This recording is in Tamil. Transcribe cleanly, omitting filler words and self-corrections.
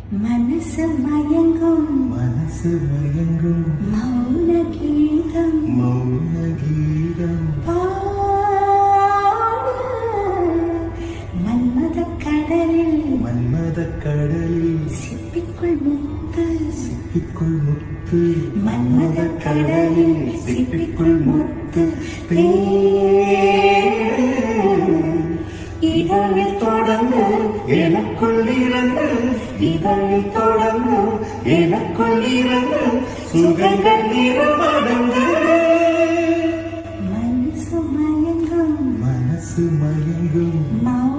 மனசு மயங்கும் மனசு மயங்கும் மௌன கீதம் மௌன கீதம் மன்மத கடலில் மன்மத கடலில் சிப்பிக்குள் முத்து சிப்பிக்குள் முத்து மன்மத கடலில் சிப்பிக்குள் முத்து இதழில் தொடங்கு எனக்குள் இறங்கு இதழில் தொடங்கு எனக்குள் இறங்கு சுகங்கள் நிறமடங்கு மனசு மயங்கும் மனசு மயங்கும் மௌன